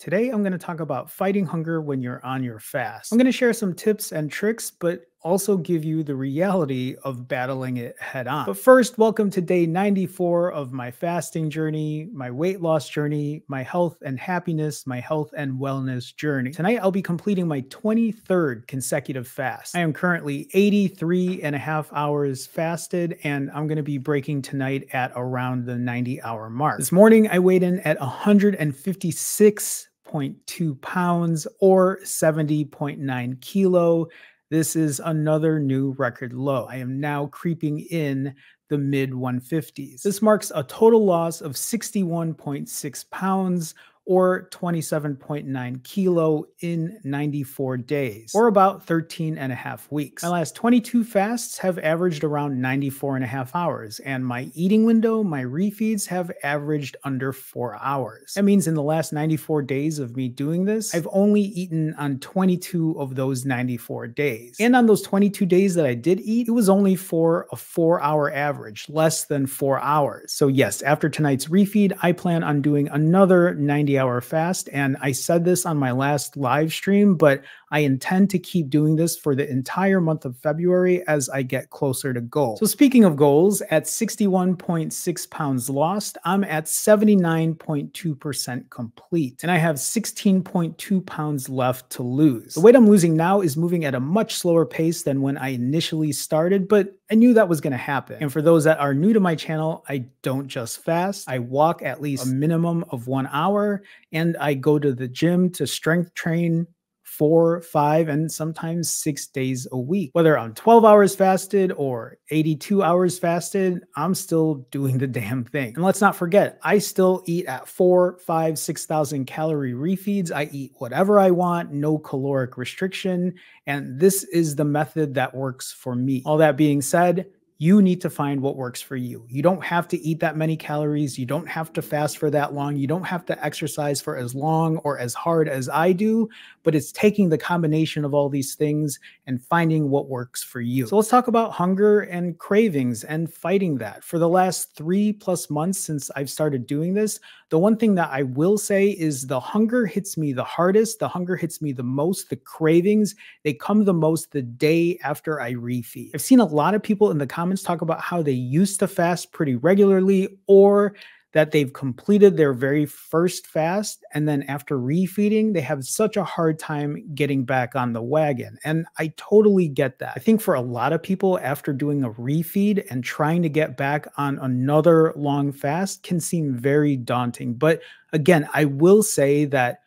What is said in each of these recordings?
Today, I'm going to talk about fighting hunger when you're on your fast. I'm going to share some tips and tricks, but also give you the reality of battling it head on. But first, welcome to day 94 of my fasting journey, my weight loss journey, my health and happiness, my health and wellness journey. Tonight, I'll be completing my 23rd consecutive fast. I am currently 83 and a half hours fasted, and I'm going to be breaking tonight at around the 90-hour mark. This morning, I weighed in at 156.2 pounds or 70.9 kilo. This is another new record low. I am now creeping in the mid 150s. This marks a total loss of 61.6 pounds or 27.9 kilo in 94 days, or about 13 and a half weeks. My last 22 fasts have averaged around 94 and a half hours, and my eating window, my refeeds, have averaged under 4 hours. That means in the last 94 days of me doing this, I've only eaten on 22 of those 94 days. And on those 22 days that I did eat, it was only for a 4-hour average, less than 4 hours. So yes, after tonight's refeed, I plan on doing another 90-hour fast, and I said this on my last live stream, but I intend to keep doing this for the entire month of February as I get closer to goal. So speaking of goals, at 61.6 pounds lost, I'm at 79.2% complete, and I have 16.2 pounds left to lose. The weight I'm losing now is moving at a much slower pace than when I initially started, but I knew that was going to happen. And for those that are new to my channel, I don't just fast. I walk at least a minimum of 1 hour, and I go to the gym to strength train 4, 5, and sometimes 6 days a week. Whether I'm 12 hours fasted or 82 hours fasted, I'm still doing the damn thing. And let's not forget, I still eat at 4, 5, 6,000 calorie refeeds. I eat whatever I want, no caloric restriction. And this is the method that works for me. All that being said, you need to find what works for you. You don't have to eat that many calories. You don't have to fast for that long. You don't have to exercise for as long or as hard as I do, but it's taking the combination of all these things and finding what works for you. So let's talk about hunger and cravings and fighting that. For the last 3+ months since I've started doing this, the one thing that I will say is the hunger hits me the hardest. The hunger hits me the most. The cravings, they come the most the day after I refeed. I've seen a lot of people in the comments talk about how they used to fast pretty regularly, or that they've completed their very first fast, and then after refeeding, they have such a hard time getting back on the wagon. And I totally get that. I think for a lot of people, after doing a refeed and trying to get back on another long fast can seem very daunting. But again, I will say that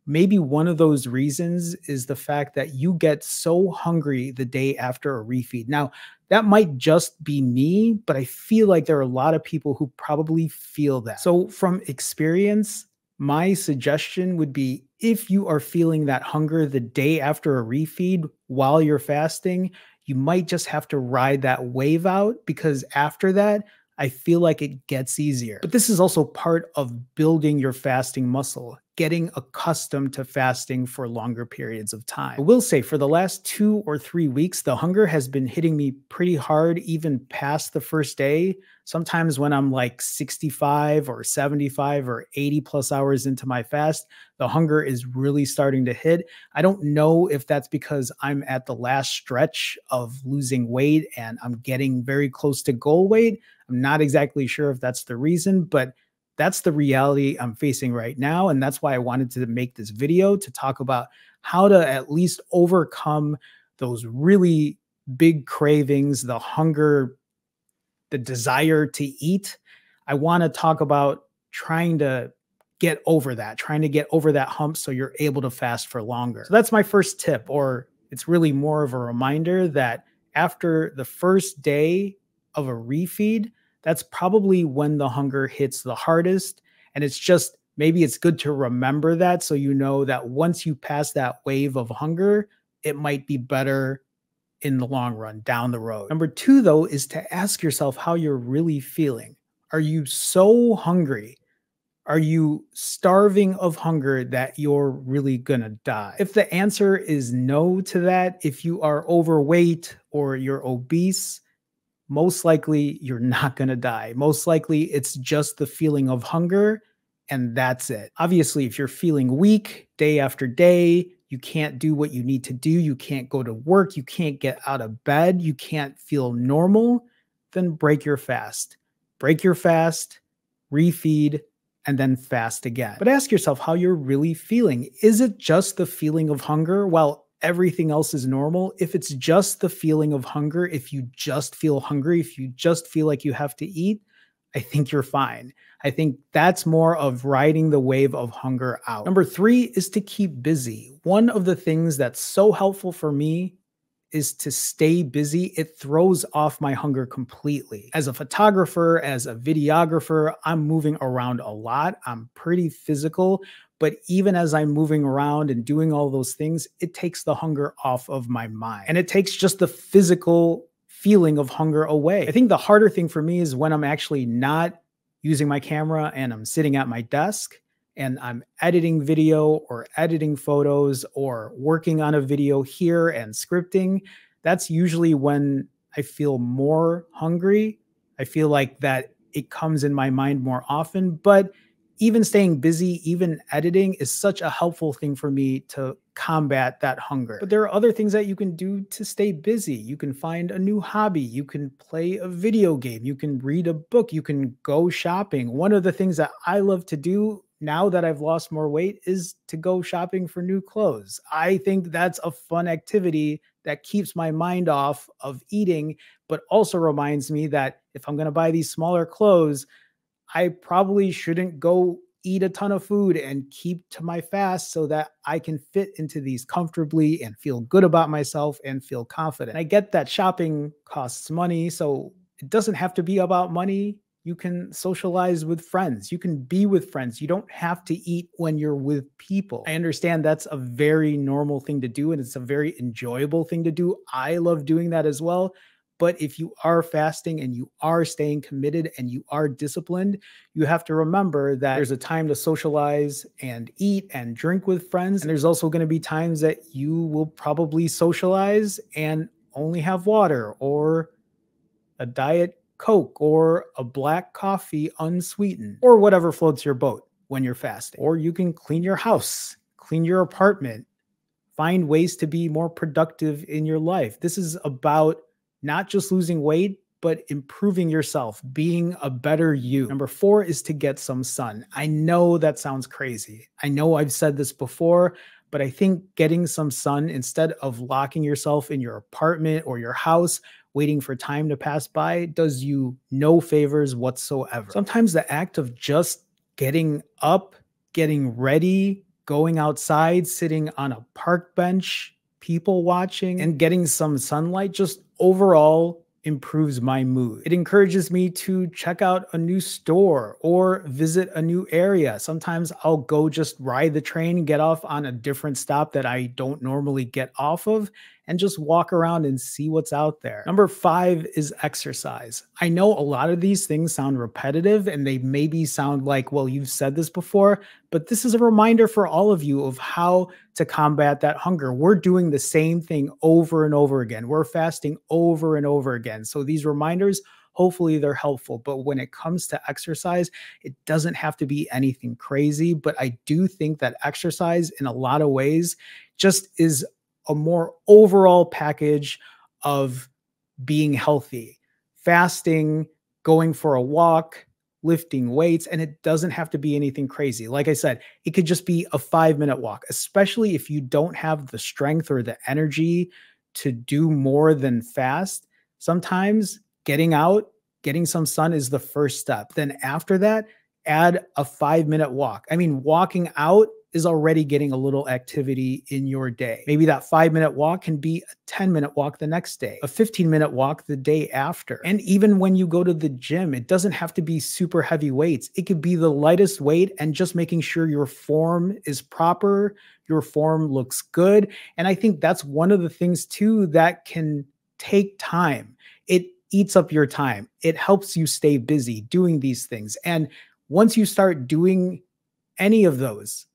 maybe one of those reasons is the fact that you get so hungry the day after a refeed. Now, that might just be me, but I feel like there are a lot of people who probably feel that. So from experience, my suggestion would be, if you are feeling that hunger the day after a refeed while you're fasting, you might just have to ride that wave out, because after that, I feel like it gets easier. But this is also part of building your fasting muscle, getting accustomed to fasting for longer periods of time. I will say for the last 2 or 3 weeks, the hunger has been hitting me pretty hard, even past the first day. Sometimes when I'm like 65 or 75 or 80+ hours into my fast, the hunger is really starting to hit. I don't know if that's because I'm at the last stretch of losing weight and I'm getting very close to goal weight. I'm not exactly sure if that's the reason, but that's the reality I'm facing right now. And that's why I wanted to make this video, to talk about how to at least overcome those really big cravings, the hunger, the desire to eat. I want to talk about trying to get over that hump so you're able to fast for longer. So that's my first tip, or it's really more of a reminder that after the first day of a refeed, that's probably when the hunger hits the hardest. And it's just, maybe it's good to remember that, so you know that once you pass that wave of hunger, it might be better in the long run, down the road. Number 2, though, is to ask yourself how you're really feeling. Are you so hungry? Are you starving of hunger that you're really gonna die? If the answer is no to that, if you are overweight or you're obese, most likely you're not going to die. Most likely it's just the feeling of hunger, and that's it. Obviously, if you're feeling weak day after day, you can't do what you need to do, you can't go to work, you can't get out of bed, you can't feel normal, then break your fast. Break your fast, refeed, and then fast again. But ask yourself how you're really feeling. Is it just the feeling of hunger while everything else is normal? If it's just the feeling of hunger, if you just feel hungry, if you just feel like you have to eat, I think you're fine. I think that's more of riding the wave of hunger out. Number 3 is to keep busy. One of the things that's so helpful for me is to stay busy. It throws off my hunger completely. As a photographer, as a videographer, I'm moving around a lot. I'm pretty physical, but even as I'm moving around and doing all those things, it takes the hunger off of my mind. And it takes just the physical feeling of hunger away. I think the harder thing for me is when I'm actually not using my camera and I'm sitting at my desk and I'm editing video or editing photos or working on a video here and scripting. That's usually when I feel more hungry. I feel like that it comes in my mind more often, but even staying busy, even editing is such a helpful thing for me to combat that hunger. But there are other things that you can do to stay busy. You can find a new hobby. You can play a video game. You can read a book. You can go shopping. One of the things that I love to do now that I've lost more weight is to go shopping for new clothes. I think that's a fun activity that keeps my mind off of eating, but also reminds me that if I'm going to buy these smaller clothes, I probably shouldn't go eat a ton of food and keep to my fast so that I can fit into these comfortably and feel good about myself and feel confident. I get that shopping costs money, so it doesn't have to be about money. You can socialize with friends. You can be with friends. You don't have to eat when you're with people. I understand that's a very normal thing to do, and it's a very enjoyable thing to do. I love doing that as well. But if you are fasting and you are staying committed and you are disciplined, you have to remember that there's a time to socialize and eat and drink with friends. And there's also going to be times that you will probably socialize and only have water or a diet Coke or a black coffee unsweetened or whatever floats your boat when you're fasting. Or you can clean your house, clean your apartment, find ways to be more productive in your life. This is about not just losing weight, but improving yourself, being a better you. Number 4 is to get some sun. I know that sounds crazy. I know I've said this before, but I think getting some sun instead of locking yourself in your apartment or your house, waiting for time to pass by, does you no favors whatsoever. Sometimes the act of just getting up, getting ready, going outside, sitting on a park bench, people watching, and getting some sunlight just overall improves my mood. It encourages me to check out a new store or visit a new area. Sometimes I'll go just ride the train, get off on a different stop that I don't normally get off of, and just walk around and see what's out there. Number 5 is exercise. I know a lot of these things sound repetitive and they maybe sound like, well, you've said this before, but this is a reminder for all of you of how to combat that hunger. We're doing the same thing over and over again. We're fasting over and over again. So these reminders, hopefully they're helpful. But when it comes to exercise, it doesn't have to be anything crazy. But I do think that exercise in a lot of ways just is a more overall package of being healthy, fasting, going for a walk, lifting weights, and it doesn't have to be anything crazy. Like I said, it could just be a 5-minute walk, especially if you don't have the strength or the energy to do more than fast. Sometimes getting out, getting some sun is the first step. Then after that, add a 5-minute walk. I mean, walking out is already getting a little activity in your day. Maybe that 5-minute walk can be a 10-minute walk the next day, a 15-minute walk the day after. And even when you go to the gym, it doesn't have to be super heavy weights. It could be the lightest weight and just making sure your form is proper, your form looks good. And I think that's one of the things too that can take time. It eats up your time. It helps you stay busy doing these things. And once you start doing any of those,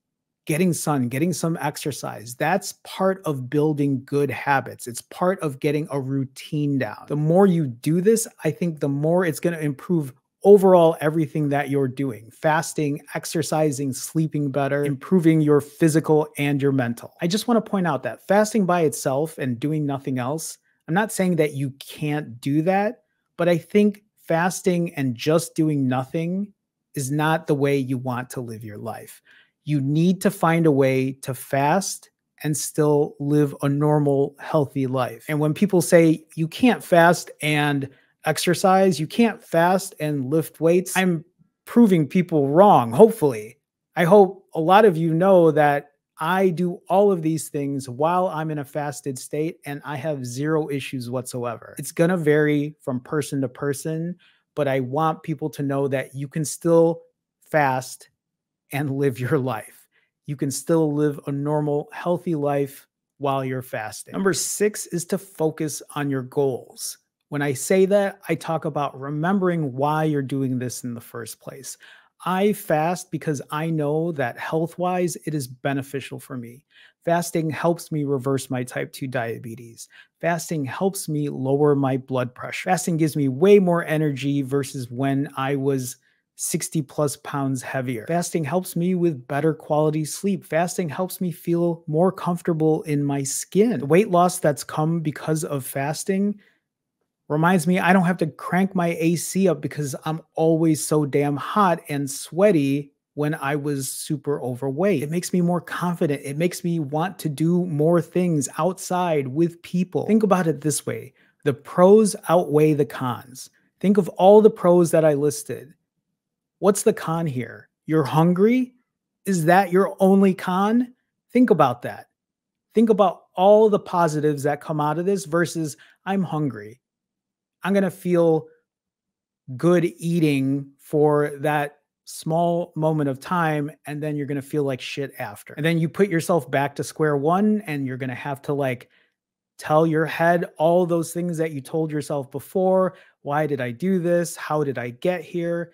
getting sun, getting some exercise, that's part of building good habits. It's part of getting a routine down. The more you do this, I think the more it's going to improve overall everything that you're doing: fasting, exercising, sleeping better, improving your physical and your mental. I just want to point out that fasting by itself and doing nothing else, I'm not saying that you can't do that, but I think fasting and just doing nothing is not the way you want to live your life. You need to find a way to fast and still live a normal, healthy life. And when people say you can't fast and exercise, you can't fast and lift weights, I'm proving people wrong, hopefully. I hope a lot of you know that I do all of these things while I'm in a fasted state and I have zero issues whatsoever. It's going to vary from person to person, but I want people to know that you can still fast and live your life. You can still live a normal, healthy life while you're fasting. Number 6 is to focus on your goals. When I say that, I talk about remembering why you're doing this in the first place. I fast because I know that health-wise, it is beneficial for me. Fasting helps me reverse my type 2 diabetes. Fasting helps me lower my blood pressure. Fasting gives me way more energy versus when I was 60 plus pounds heavier. Fasting helps me with better quality sleep. Fasting helps me feel more comfortable in my skin. The weight loss that's come because of fasting reminds me I don't have to crank my AC up because I'm always so damn hot and sweaty when I was super overweight. It makes me more confident. It makes me want to do more things outside with people. Think about it this way: the pros outweigh the cons. Think of all the pros that I listed. What's the con here? You're hungry? Is that your only con? Think about that. Think about all the positives that come out of this versus I'm hungry. I'm going to feel good eating for that small moment of time, and then you're going to feel like shit after. And then you put yourself back to square one, and you're going to have to like tell your head all those things that you told yourself before. Why did I do this? How did I get here?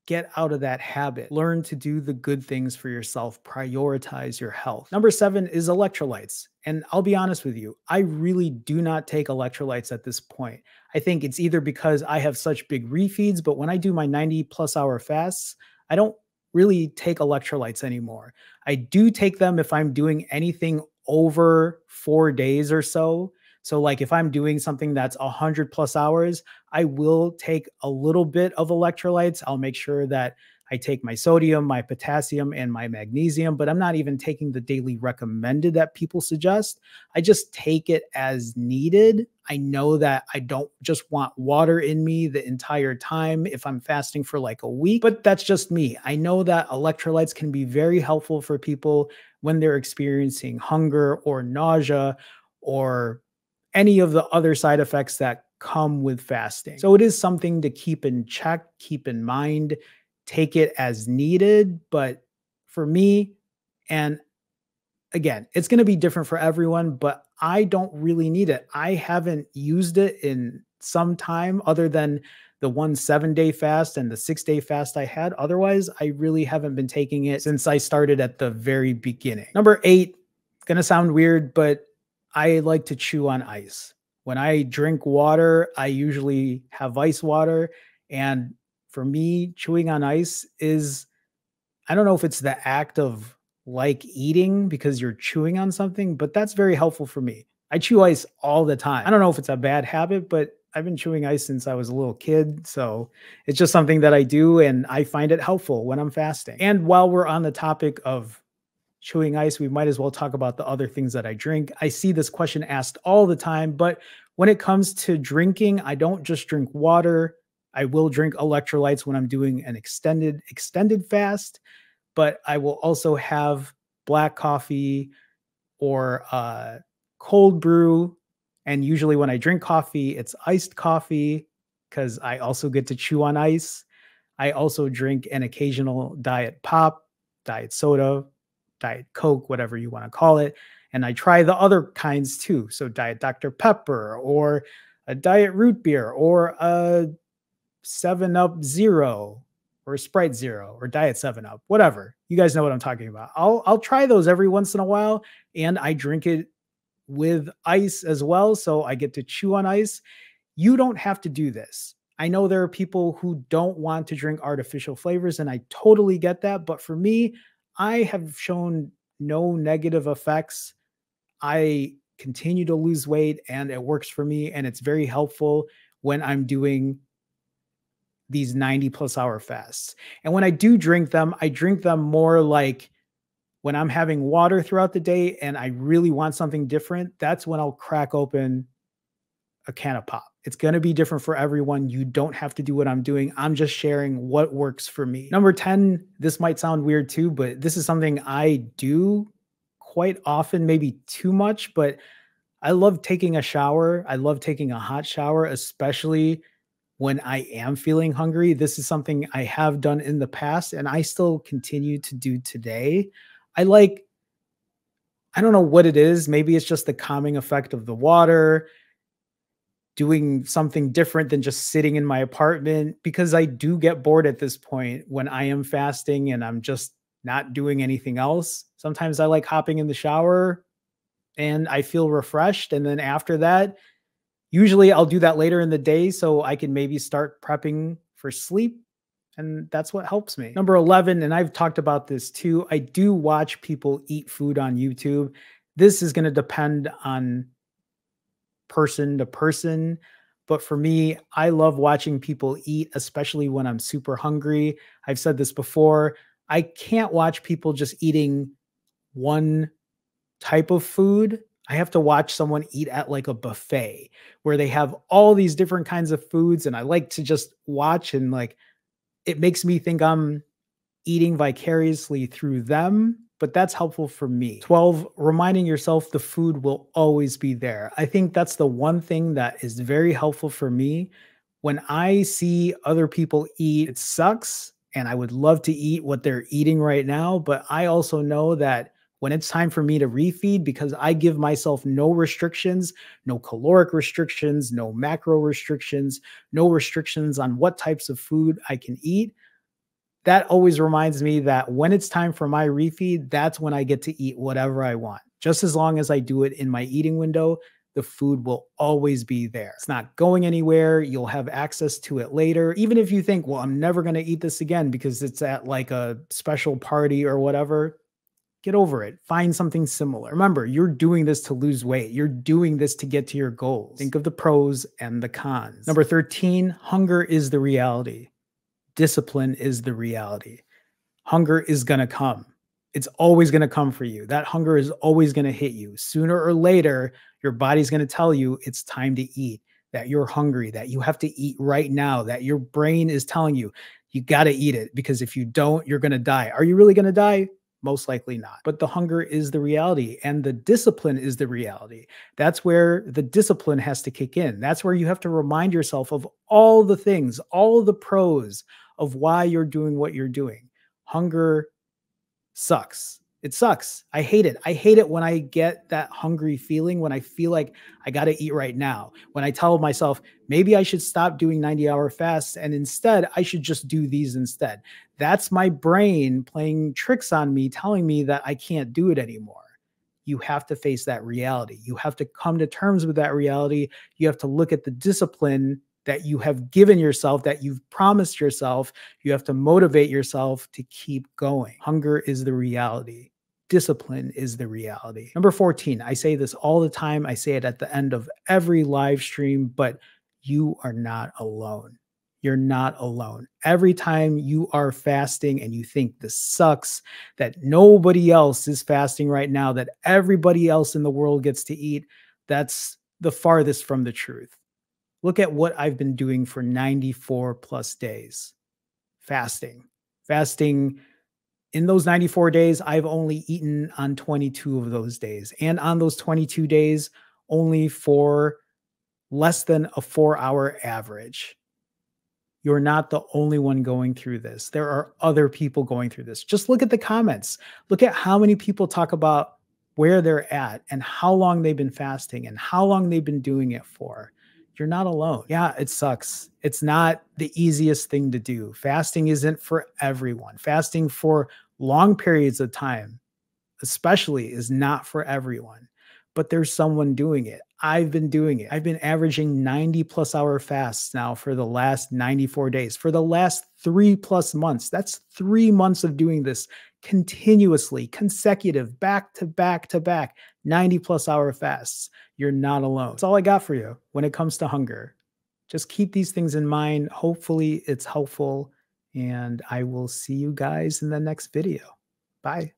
Get out of that habit. Learn to do the good things for yourself. Prioritize your health. Number 7 is electrolytes. And I'll be honest with you, I really do not take electrolytes at this point. I think it's either because I have such big refeeds, but when I do my 90+ hour fasts, I don't really take electrolytes anymore. I do take them if I'm doing anything over 4 days or so. So like if I'm doing something that's 100+ hours, I will take a little bit of electrolytes. I'll make sure that I take my sodium, my potassium, and my magnesium, but I'm not even taking the daily recommended that people suggest. I just take it as needed. I know that I don't just want water in me the entire time if I'm fasting for like a week, but that's just me. I know that electrolytes can be very helpful for people when they're experiencing hunger or nausea or any of the other side effects that come with fasting. So it is something to keep in check, keep in mind, take it as needed. But for me, and again, it's going to be different for everyone, but I don't really need it. I haven't used it in some time other than the 1 7-day fast and the 6-day fast I had. Otherwise, I really haven't been taking it since I started at the very beginning. Number 8, going to sound weird, but I like to chew on ice. When I drink water, I usually have ice water. And for me, chewing on ice is, I don't know if it's the act of like eating because you're chewing on something, but that's very helpful for me. I chew ice all the time. I don't know if it's a bad habit, but I've been chewing ice since I was a little kid. So it's just something that I do, and I find it helpful when I'm fasting. And while we're on the topic of chewing ice, we might as well talk about the other things that I drink. I see this question asked all the time, but when it comes to drinking, I don't just drink water. I will drink electrolytes when I'm doing an extended fast, but I will also have black coffee or cold brew. And usually when I drink coffee, it's iced coffee because I also get to chew on ice. I also drink an occasional diet pop, diet soda, diet Coke, whatever you want to call it. And I try the other kinds too. So diet Dr. Pepper or a diet root beer or a 7-Up Zero or a Sprite Zero or Diet 7-Up, whatever. You guys know what I'm talking about. I'll try those every once in a while, and I drink it with ice as well. So I get to chew on ice. You don't have to do this. I know there are people who don't want to drink artificial flavors, and I totally get that. But for me, I have shown no negative effects. I continue to lose weight and it works for me. And it's very helpful when I'm doing these 90+ hour fasts. And when I do drink them, I drink them more like when I'm having water throughout the day and I really want something different. That's when I'll crack open a can of pop. It's going to be different for everyone. You don't have to do what I'm doing. I'm just sharing what works for me. Number 10, this might sound weird too, but this is something I do quite often, maybe too much, but I love taking a shower. I love taking a hot shower, especially when I am feeling hungry. This is something I have done in the past and I still continue to do today. I like, I don't know what it is. Maybe it's just the calming effect of the water, doing something different than just sitting in my apartment, because I do get bored at this point when I am fasting and I'm just not doing anything else. Sometimes I like hopping in the shower and I feel refreshed. And then after that, usually I'll do that later in the day so I can maybe start prepping for sleep. And that's what helps me. Number 11, and I've talked about this too, I do watch people eat food on YouTube. This is going to depend on person to person. But for me, I love watching people eat, especially when I'm super hungry. I've said this before. I can't watch people just eating one type of food. I have to watch someone eat at like a buffet where they have all these different kinds of foods. And I like to just watch, and like it makes me think I'm eating vicariously through them, but that's helpful for me. 12, reminding yourself the food will always be there. I think that's the one thing that is very helpful for me. When I see other people eat, it sucks. And I would love to eat what they're eating right now. But I also know that when it's time for me to refeed, because I give myself no restrictions, no caloric restrictions, no macro restrictions, no restrictions on what types of food I can eat, that always reminds me that when it's time for my refeed, that's when I get to eat whatever I want. Just as long as I do it in my eating window, the food will always be there. It's not going anywhere. You'll have access to it later. Even if you think, well, I'm never going to eat this again because it's at like a special party or whatever, get over it. Find something similar. Remember, you're doing this to lose weight. You're doing this to get to your goals. Think of the pros and the cons. Number 13, hunger is the reality. Discipline is the reality. Hunger is going to come. It's always going to come for you. That hunger is always going to hit you. Sooner or later, your body's going to tell you it's time to eat, that you're hungry, that you have to eat right now, that your brain is telling you, you got to eat it because if you don't, you're going to die. Are you really going to die? Most likely not. But the hunger is the reality and the discipline is the reality. That's where the discipline has to kick in. That's where you have to remind yourself of all the things, all the pros of why you're doing what you're doing. Hunger sucks. It sucks. I hate it. I hate it when I get that hungry feeling, when I feel like I got to eat right now. When I tell myself, maybe I should stop doing 90-hour fasts and instead I should just do these instead. That's my brain playing tricks on me, telling me that I can't do it anymore. You have to face that reality. You have to come to terms with that reality. You have to look at the discipline that you have given yourself, that you've promised yourself. You have to motivate yourself to keep going. Hunger is the reality. Discipline is the reality. Number 14, I say this all the time. I say it at the end of every live stream, but you are not alone. You're not alone. Every time you are fasting and you think this sucks, that nobody else is fasting right now, that everybody else in the world gets to eat, that's the farthest from the truth. Look at what I've been doing for 94+ days. Fasting. In those 94 days, I've only eaten on 22 of those days. And on those 22 days, only for less than a 4-hour average. You're not the only one going through this. There are other people going through this. Just look at the comments. Look at how many people talk about where they're at and how long they've been fasting and how long they've been doing it for. You're not alone. Yeah, it sucks. It's not the easiest thing to do. Fasting isn't for everyone. Fasting for long periods of time, especially, is not for everyone. but there's someone doing it. I've been doing it. I've been averaging 90+ hour fasts now for the last 94 days, for the last 3+ months. That's 3 months of doing this continuously, consecutive, back to back to back, 90+ hour fasts. You're not alone. That's all I got for you when it comes to hunger. Just keep these things in mind. Hopefully, it's helpful. And I will see you guys in the next video. Bye.